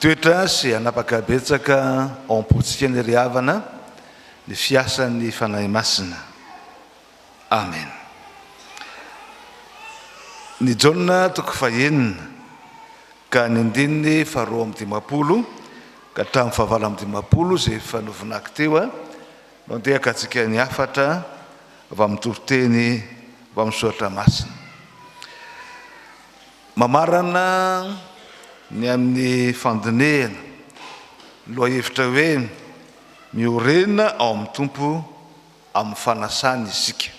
toetra sy anapaka betsaka ao am-potsika ny ry havana ny fiasan'ny fanahy masina. Amen. Ny Jaona toko fahenina ka ny andininy faharoa amby dimapolo ka hatramin'ny fahavalo amby dimapolo izay efa novonaky teo a no andehaka antsika ny afatra avy amin'ny toriteny avy amin'ny soratra masina. Mamarana ny amin'ny fandinehana lohahevitra hoe miorena ao amin'ny tompo amin'ny fanasany isika.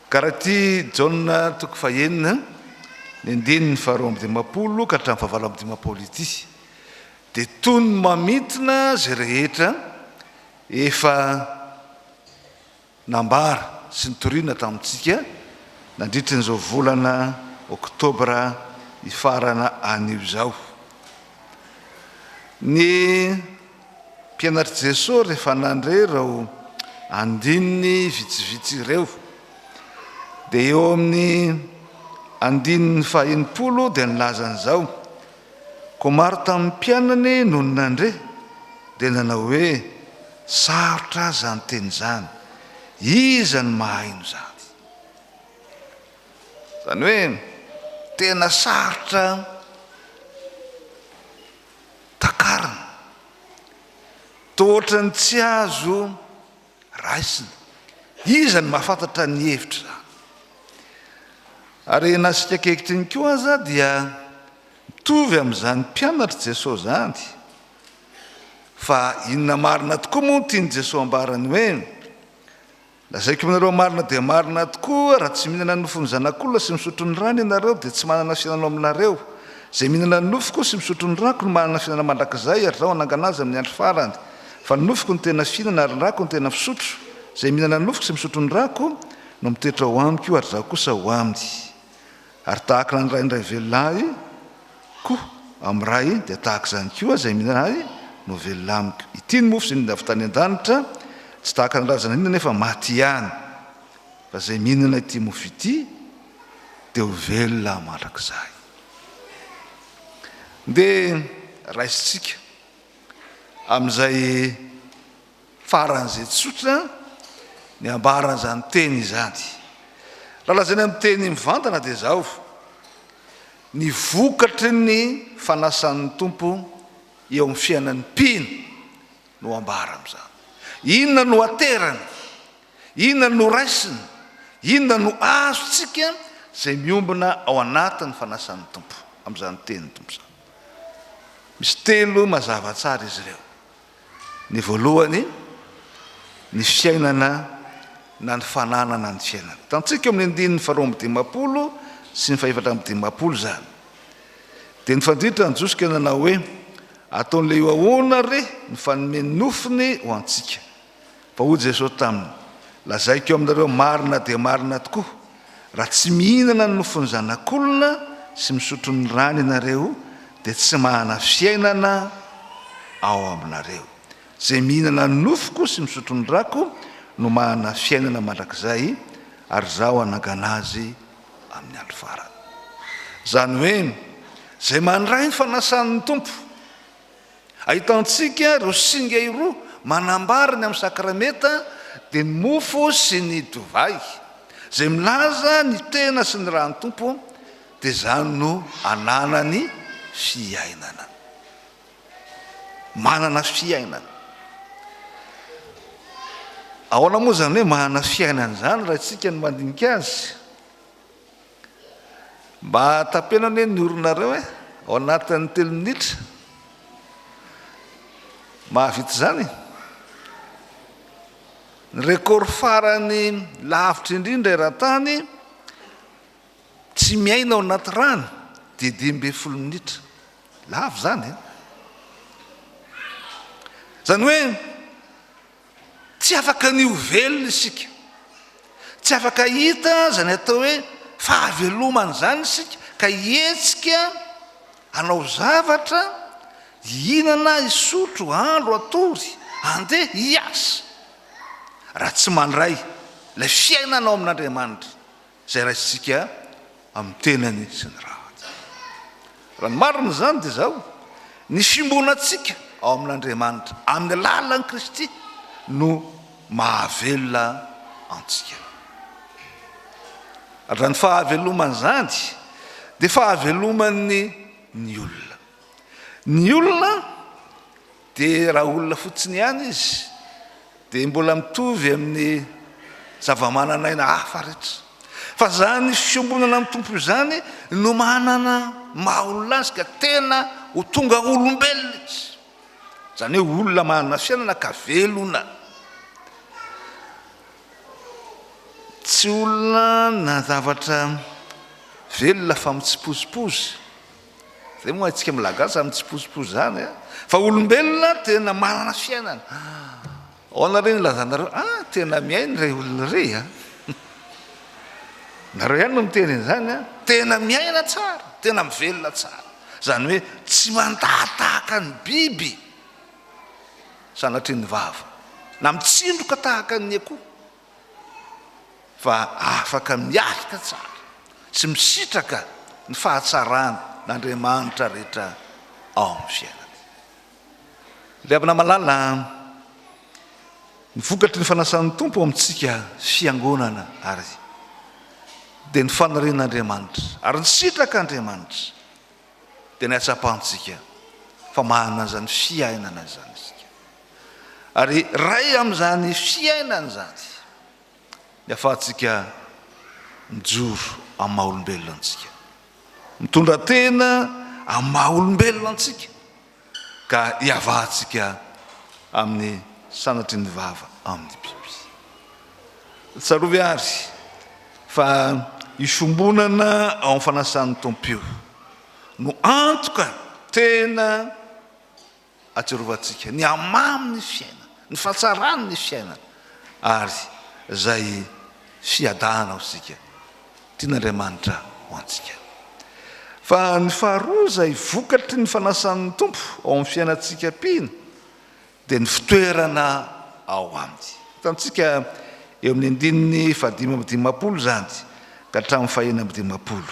Karaha ty Jaona toko fahenina ny andininy faharoa amby dimapolo ka hatramin'ny fahavalo amby dimapolo ity dia toy ny mamitona izay rehetra efa nambara sy nitoriana tamintsika nandritra n'izao volana Oktobra ifarana anio izao. Ny mpianatry Jesosy rehefa nandre ireo andininy vitsivitsy ireo dia eo amin'ny andininy faha-enimpolo dia nilaza an'izao: koa maro tamin'ny mpianany no nandre dia nanao hoe sarotra zany teny zany, iza ny mahaino zany. Zany hoe tena sarotra takarana, tohatra ny tsy azo raisina, iza ny mahafantatra ny hevitra zany. Ary nasika kekitry ny koa aza dia mitovy amin'izany mpianatra Jesosy zany, fa inona marina tokoa moa tiany Jesosy ambarany hoe lazaiko aminareo marina dia marina tokoa raha tsy mihinana nofony zanak'olona sy misotro ny rano ianareo dia tsy manana fihinana aminareo. Zay mihinana nofoko sy misotro ny rako no manana fihinana mandrakizay, ary zao hanangana azy amin'ny andro farany. Fa ny nofoko ny tena fihinana ary ny rako ny tena fisotro. Zay mihinana nofoko sy misotro ny rako no mitoetra ho amiko, ary zaho kosa ho aminy. Ary tahaka ny ray indray velona koa amin'ny ray dia tahaka izany koa zay mihinana ahy no velona amiko. Ity ny mofo izay mihinana avy tany an-danitra, tsy tahaka ny razana inona nefa maty ihany, fa zay mihinana ity mofo ity dia ho velona mandrakizay. Dia raisitsika amin'izay faran'izay tsotra ny ambaran'izany teny izany. Raha lazany amin'ny teny mivantana dia zao: ny vokatry ny fanasan'ny tompo eo amin'ny fiainan'ny mpino no ambara amin'izany. Inona no aterana, inona no raisina, inona no azontsika izay miombona ao anatin'ny fanasan'ny tompo amin'izany teny tompo izany. Misy telo mazava tsara izy ireo. Ny voalohany, ny fiainana na ny fananana ny fiainana. Hitantsika amin'ny andininy faharoa amby dimapolo sy ny fahaefatra amby dimapolo zany. Dia ny fandritra ny Josika nanao hoe ataon'ilay io ahoana re ny fanomeny nofony ho antsika. Fa hoy Jesosy taminy: lazaiko eo aminareo marina dia marina tokoa, raha tsy mihinana ny nofony zanak'olona sy misotro ny rano ianareo dia tsy manana fiainana ao aminareo. Zay mihinana ny nofoko sy misotro ny rako no manana fiainana mandrakizay, ary zaho hanangana azy amin'ny andro farany. Zany hoe zay mandray ny fanasan'ny tompo. Ahitantsika ireo singa roa manambara ny amin'ny sakrameta dia ny mofo sy ny divay. Zay milaza ny tena sy ny rahan'ny tompo dia zany no ananany fiainana, manana fiainana. Ahoana moa zany hoe manana fiainana zany raha itsika no mandinika azy? Mba tapena hoe ny oronareo ao anatin'ny 3 minitra mahavita zany. Ny record farany lavitra indrindra eran-tany tsy miaina ao anaty rano dia 12 minitra. Lavo zany. Zany hoe tsy afaka ny velona isika, tsy afaka hita zany atao hoe fahavelomana zany isika, ka hietsika hanao zavatra, hihinana, hisotro, andro, atory, andeha hiasa, raha tsy mandray ilay fiainana ao amin'Andriamanitra izay raisitsika amin'ny tenany sy ny raha. Raha ny marina zany dia zao: ny fimbonantsika ao amin'Andriamanitra amin'ny alalan'i Kristy no mahavelona antsika. Raha ny fahavelomany zany dia fahaveloman'ny ny olona. Ny olona dia raha olona fotsiny ihany izy dia mbola mitovy amin'ny zava-mananaina hafa rehetra. Fa zany fiombonana amin'ny tompo izany no manana maha-olona azy ka tena ho tonga olombelona izy. Zany hoe olona manana fiainana ka velona. Tsy olona na zavatra velona fa mitsipozipozy. Zay moa antsika malagasy mitsipozipozy zany. Fa olombelona tena manana fiainana. Ahoana reny lazanareo? Tena miaina ray olona ray. Nareo ihany no miteny izany. Tena miaina tsara, tena mivelona tsara. Zany hoe tsy mandahatahaka ny biby sanatria ny vava, na mitsindroka tahaka ny akoho, fa afaka mialika tsara sy misitraka ny fahatsarany n'Andriamanitra rehetra ao amin'ny fiainana. Le avana malala ny vokatry ny fanasan'ny tompo amintsika fiangonana ary dia ny fanaren'Andriamanitra ary ny sitraka Andriamanitra dia ny atsapantsika fa manana zany fiainana zany isika. Ary ray amin'izany fiainana zany ny ahafahantsika mijoro amin'ny maha-olombelona antsika, mitondra tena amin'ny maha-olombelona antsika ka hiavahantsika amin'ny sanatry ny vava amin'ny biby. Tsarovy ary fa isombonana ao amin'ny fanasan'ny tompo io no antoka tena atsiarovantsika ny amamy ny fiainana, ny fahatsarany ny fiainana ary zay fiadana ho sika tian'Andriamanitra ho antsika. Fa ny faharoa zay vokatry ny fanasan'ny tompo ao amin'ny fiainantsika pina dia ny fitoerana ao aminy. Hitantsika eo amin'ny andininy 5:50 zany ka hatramin'ny 6:50.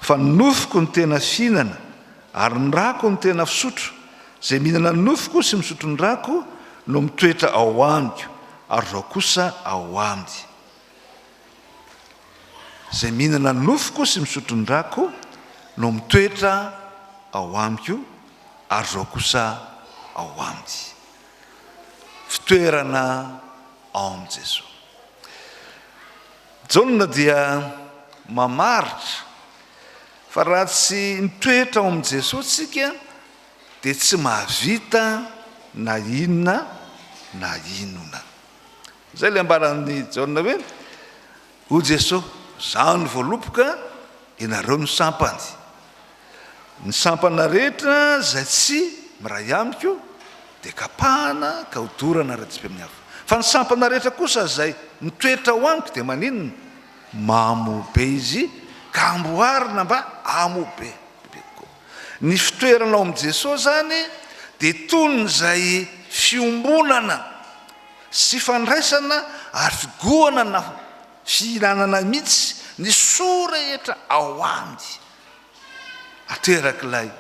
Fa ny nofoko ny tena fihinana ary ny rako ny tena fisotro. Zay mihinana ny nofoko sy misotro ny rako no mitoetra ao amiko ary rao kosa ao aminy. Zay mihinana ny nofoko sy misotro ny rako no mitoetra ao amiko ary rao kosa ao aminy. Fitoerana ao am' Jesosy. Jaona dia mamaritra fa raha tsy mitoetra ao am' Jesosy tsika dia tsy mahavita na inona na inona. Zay le ambaran'ny Jaona hoe ho Jesosy zany voalopoka ianareo ny sampany. Ny sampana rehetra zay tsy miray amiko dia kapahana ka hodorana ratsy be amin'ny hafa. Fa ny sampana rehetra kosa zay mitoetra ao amiko dia maninona? Mamobe izy ka amboarina mba amobe. Ny fitoerana ao am' Jesosy zany dia toy zay fiombonana sy fandraisana ary figoana na fihinanana mihitsy ny soa rehetra ao aminy aterak'ilay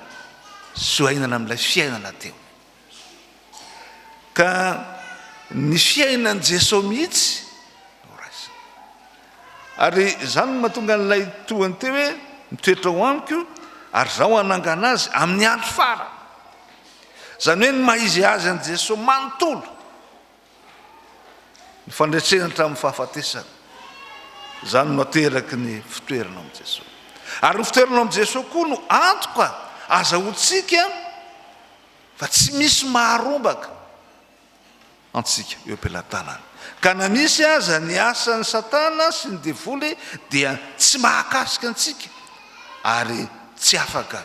soainana amin'ilay fiainana teo. Ka ny fiainan' Jesosy mihitsy no raisina. Ary zany mahatonga n'ilay tohany teo hoe mitoetra ao amiko ary zaho anangana azy amin'ny andro fara. Zany hoe ny maizy azy an' Jesosy manontolo ny fandretrena hatramin'ny fahafatesana. Zany no ateraky ny fitoerana am' Jesosy. Ary ny fitoerana am' Jesosy koa no antoka azahoantsika fa tsy misy maharombaka antsika eo am-pelantanana. Ka na misy aza ny asan'ny Satana sy ny devoly dia tsy mahakasika antsika ary tsy afaka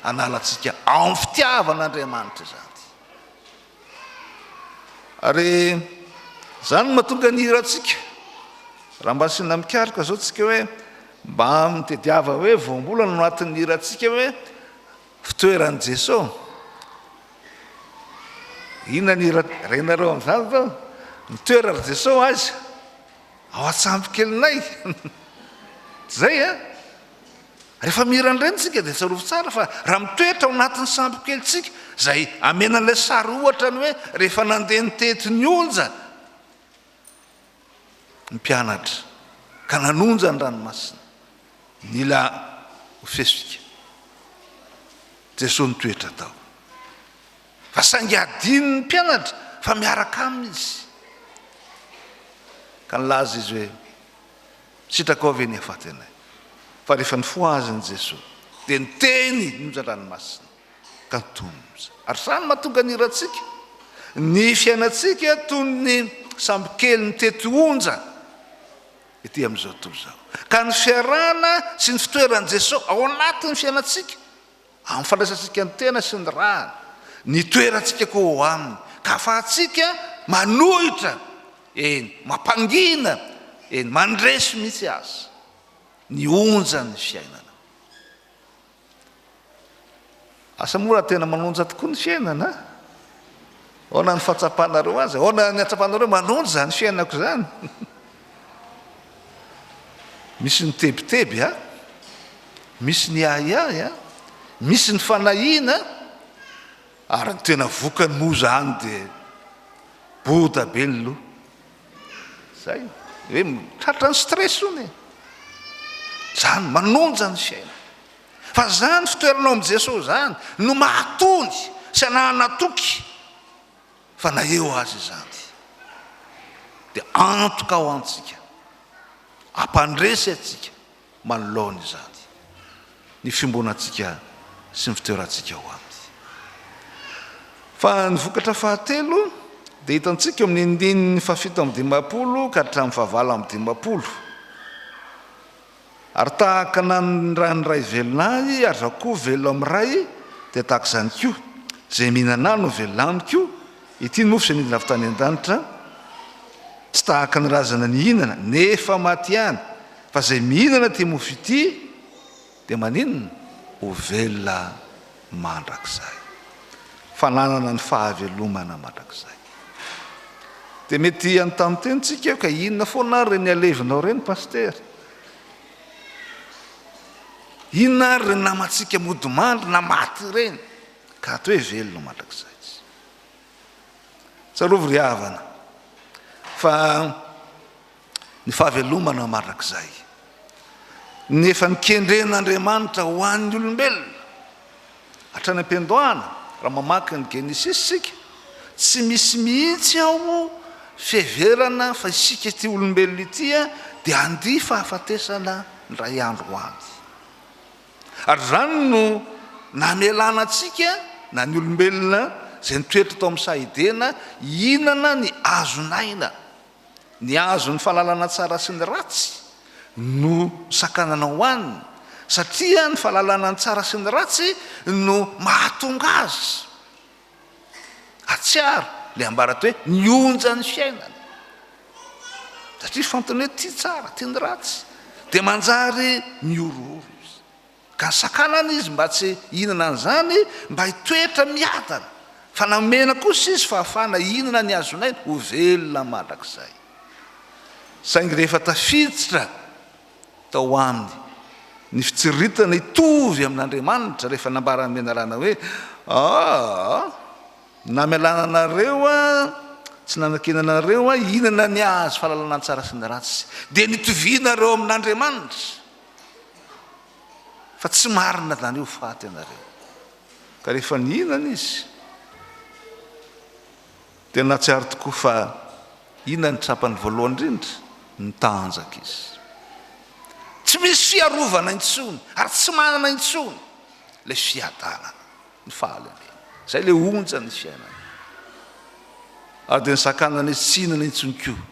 analantsika ao amin'ny fitiavan'Andriamanitra zany. Ary zany mahatonga ny hirantsika raha mba sina mikaroka zao tsika hoe mba mitediava hoe voambolana no atin'ny hirantsika hoe fitoeran'i Jesosy. Inona ny renareo amin'izany zao? Mitoerana Jesosy azy ao an-tsampy kelinay. Zay rehefa mirandranytsika dia tsarovo tsara fa raha mitoetra ao anatin'ny sambokelytsika zay amenan'ilay sary ohatra ny hoe rehefa nandeha ny tety ny onja ny mpianatra ka nanonja ny ranomasina mila ho fesika Jesosy nitoetra tao fa saingy adiny ny mpianatra fa miaraka aminy izy ka nilaza izy hoe sitraka ve ny afatenay fa rehefa nifoaziny Jesosy dia niteny nonjan-dranomasina ka nitomboza ary samy mahatonga ny iratsika ny fiainatsika toy ny sambokely ny tety onja ety amin'izao tontolo izao ka ny fiarahana sy ny fitoeran'i Jesosy ao anatin'ny fiainatsika amin'ny fandraisantsika ny tena sy ny rahana ny toerantsika koa aminy ka afahantsika manohitra mampangina mandresy mihitsy azy ny onja ny fiainana asa mora tena manonja tokoa ny fiainana ona ny fahatsapanareo azy ona ny atsapanareo manonja ny fiainako zany misy ny tebiteby misy ny ahiahy misy ny fanahina ary ny tena vokany moa zany dia boda be ny loha zay hoe tratra ny stress ony zany manonja ny fiaina fa zany fitoeranao amin'i Jesosy zany no mahatony sy anahanatoky fa na eo azy zany dia antoka ao antsika ampandresy atsika manoloany zany ny fimbonantsika sy ny fitoerantsika ao aminy fa ny vokatra fahatelo dia hitantsika amin'ny andininy fafito amin'ny 50 ka hatramin'ny fahavalo amin'ny 50 ary tahaka raha ny ray velonay ary raha koa velona amin'ny ray dia tahaka izany koa zay mihinana no velona aminy koa ity ny mofo izay midina avy tany an-danitra tsy tahaka ny razana ny hinana nefa maty ihany fa zay mihinana ty mofo ity dia maninona ho velona mandrakizay fananana ny fahavelomana mandrakizay dia mety anontanytentsika ka inona foana reny alevinao reny paster inona ary reny namantsika modimandry na maty reny ka ato hoe velona mandrakizay tsarovy ry havana fa ny fahavelomana mandrakizay nefa nikendren'Andriamanitra ho an'ny olombelona hatrany am-piandohana raha mamaky ny Genesis sika tsy misy mihitsy ao fiheverana fa isika ty olombelona ity dia handia fahafatesana ny ray andro aminy ary zany no namelana antsika na ny olombelona zay nitoetra tao amin'ny sahidena inana ny azonaina ny azo ny fahalalana tsara sy ny ratsy no sakanana ho aniny satria ny fahalalana ny tsara sy ny ratsy no mahatonga azy atsiaro le ambarata hoe ny onja ny fiainana satria fantany hoe ty tsara ty ny ratsy dia manjary miorooro izy ka ny sakanana izy mba tsy hinana an'izany mba hitoetra miadana fa namena kosa izy fa hafana hinana ny azonaina ho velona mandrakizay saingy rehefa tafiditra tao aminy ny fitsiritana hitovy amin'Andriamanitra rehefa nambarany menarana hoe namelana anareo tsy nanakenanareo hinana ny azo fahalalana ny tsara sy ny ratsy dia nitovianareo amin'Andriamanitra fa tsy marina zany io faty anareo ka rehefa nihinana izy dia natsiaro tokoa fa inona ny trapany voalohany indrindra ny tanjaka izy tsy misy fiarovana intsony ary tsy manana intsony le fiadanana ny fahalemena zay le onja ny fiainana ary dia nysakanana izy tsy hinana intsony koa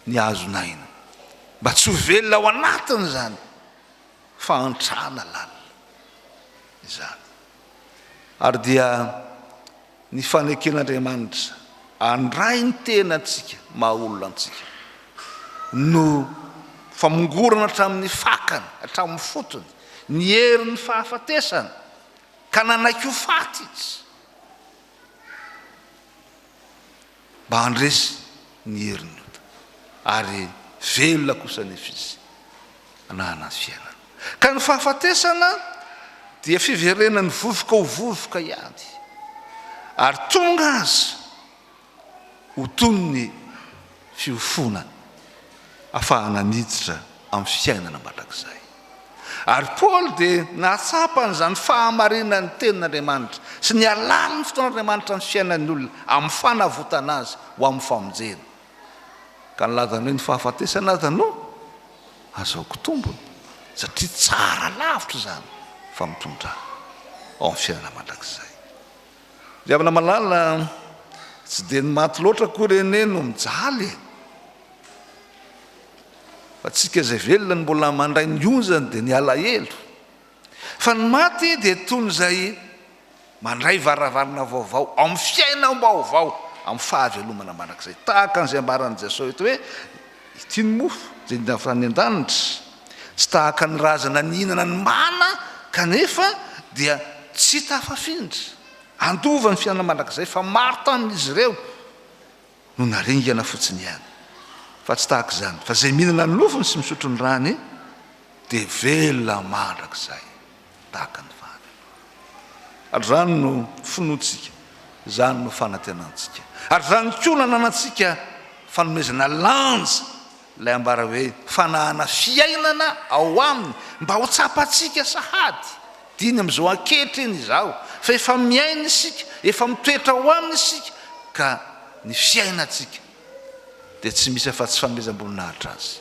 ny azonaina mba tsy ho velona ao anatiny zany fa antrana lalina izany ary dia ny faneken'Andriamanitra andray ny tenantsika maha olona antsika no famongorana hatramin'ny fakany hatramin'ny fotony ny herin'ny fahafatesana ka nanaiky ho faty izy mba handresy ny herin'ny ota ary velona kosa nefa izy anahana ny fiainana Ka ny fahafatesana dia fiverenany vovoka ho vovoka ihany, ary tonga azy ho tony ny fiofona ahafahana niditra amin'ny fiainana mandrakizay. Ary Paoly dia nahatsapany zany fahamarinany tenin'Andriamanitra sy ny alala ny fotoan'Andriamanitra amin'ny fiainan'ny olona amin'ny fanavotana azy ho amin'ny famonjena. Ka nilazany hoe ny fahafatesana tano azahoako tombony, satria tsara lavitra zany fa mitondra ao amin'ny fiainana mandrakizay. Ravana malala tsy dia ny maty loatra koreneny no mijaly, fa tsika izay velona ny mbola mandray ny onjany dia ny alahelo. Fa ny maty dia toy izay mandray varavarana vaovao amin'ny fiainam-baovao amin'ny fahavelomana mandrakizay. Tahaka an'izay ambaran'i Jesosy eto hoe ity ny mofo izay avy any an-danitra, tsy tahaka ny razana ny hinana ny mana, kanefa dia tsy tafafindra andova ny fiainana mandrakizay, fa maro tamin'izy ireo no naringana fotsiny ihany. Fa tsy tahaka izany, fa izay mihinana ny lofony sy misotro ny rany dia velona mandrakizay tahaka ny vany. Ary zany no finoantsika, zany no fanantenantsika, ary zany koa nananantsika fanomezana lanja ilay ambara hoe fanahana fiainana ao aminy mba ho tsapatsika sahady. Diny amin'izao ankehitriny izao fa efa miaina isika, efa mitoetra ao aminy isika, ka ny fiainatsika dia tsy misy afa-tsy fanomezam-boninahitra azy,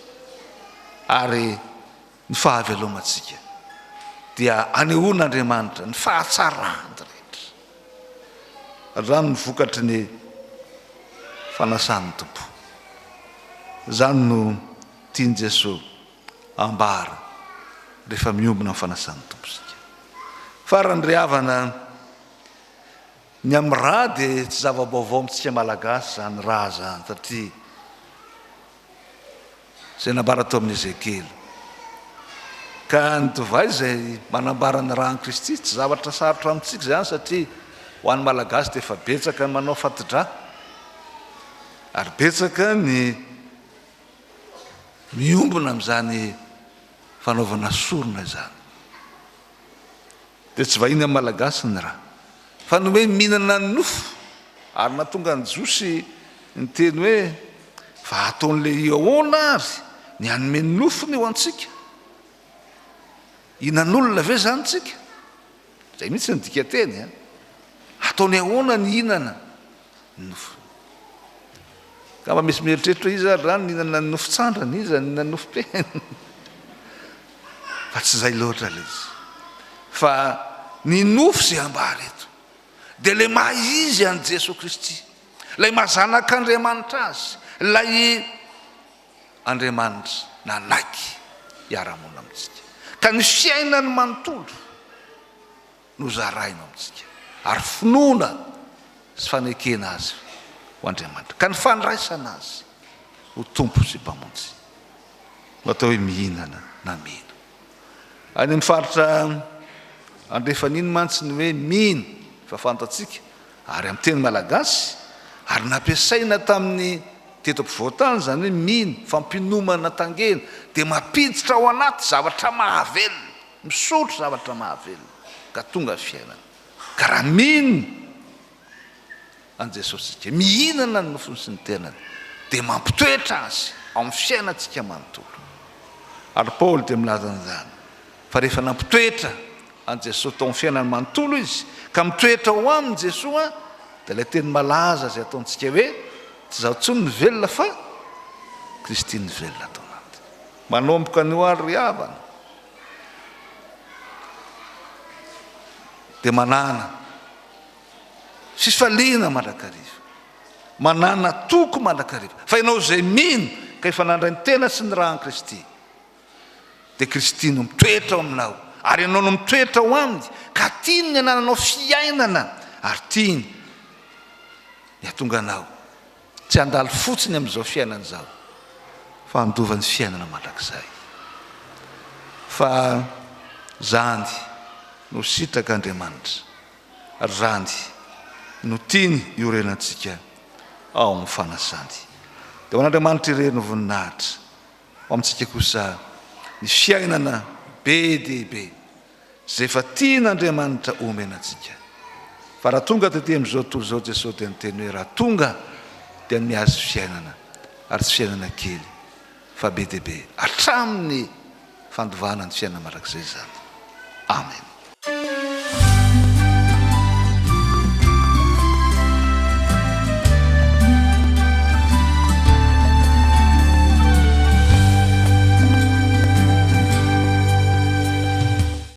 ary ny fahavelomantsika dia anehoan'Andriamanitra ny fahatsarany rehetra. Zany ny vokatry ny fanasan'ny tompo, zany no tiany Jesosy ambara rehefa miombona amin'ny fanasan'ny tompo sika. Farany ry havana, ny amin'ny raha dia tsy zava-baovao amintsika malagasy zany raha zany, satria izay nambara tao amin'ny Ezekely, ka ny tovay izay manambara ny rahan'i Kristy tsy zavatra sarotra amintsika zany, satria ho an'ny malagasy dia efa betsaka ny manao fatidrà, ary betsaka ny miombona amin'izany fanaovana sorona izany. Dia tsy vahiny amin'ny malagasy ny raha, fa no hoe mihinana ny nofo, ary nahatonga ny Jiosy ny teny hoe fa ataon'ilay ahoana ary ny hanome ny nofony eo antsika. Hinan'olona ve zany tsika? Zay mihitsy ny dika teny, ataony ahoana ny hinana ny nofo. Ka mba misy mieritreritra izy ary rany nihinana ny nofo tsandrany, izy nihinana ny nofo peny. Fa tsy zay loatra le izy, fa ny nofo zay ambara eto dia le maha izy an' Jesosy Kristy, lay mahazanak'Andriamanitra azy, lay Andriamanitra nanaiky hiara-monina amintsika, ka ny fiainany manontolo no zaraina amintsika, ary finoana sy fanekena azy ho Andriamanitra, ka ny fandraisana azy ho tompo sy mpamonjy, no atao hoe mihinana na mihina. Any amin'ny faritra andrefan'iny mantsy ny hoe mihina fa fantatsika, ary amin'ny teny malagasy, ary nampiasaina tamin'ny teto ampovoantany zany hoe mihina, fampinomana tangena, dia mampiditra ao anaty zavatra mahavelona, misotro zavatra mahavelona, ka tonga fiainana. Ka raha mihina an' Jesosy sika, mihinana ny nofony sy ny tenany, dia mampitoetra azy amin'ny fiainantsika manontolo. Ary Paoly dia milaza an'izany fa rehefa nampitoetra an' Jesosy tao amin'ny fiainany manontolo izy, ka mitoetra ao aminy Jesosy, dia ilay teny malaza izay ataontsika hoe tsy zaho tsony ny velona fa Kristy ny velona tao anaty. Manomboka ny ho ary ry havana dia manana fifaliana mandrakariva, manana toko mandrakariva, fa ianao izay mino ka efa nandray ny tena sy ny rahan'i Kristy, dia Kristy no mitoetra ao aminao, ary ianao no mitoetra ao aminy, ka tiany ny anananao fiainana, ary tiany ny hatonga anao tsy handalo fotsiny amin'izao fiainana izao, fa handova ny fiainana mandrakizay. Fa zany no sitrak'Andriamanitra, ary zany no tiany iorenantsika ao amin'ny fanasany. Dia ho an'Andriamanitra ireny voninahitra ao amintsika kosa ny fiainana be dehibe zay efa tian'Andriamanitra omena antsika. Fa raha tonga tetỳ amin'izao tontolo izao Jesosy dia niteny hoe raha tonga dia mihazo fiainana ary tsy fiainana kely fa be dehibe hatramin'ny fandovana ny fiainana marak'izay zany. Amen.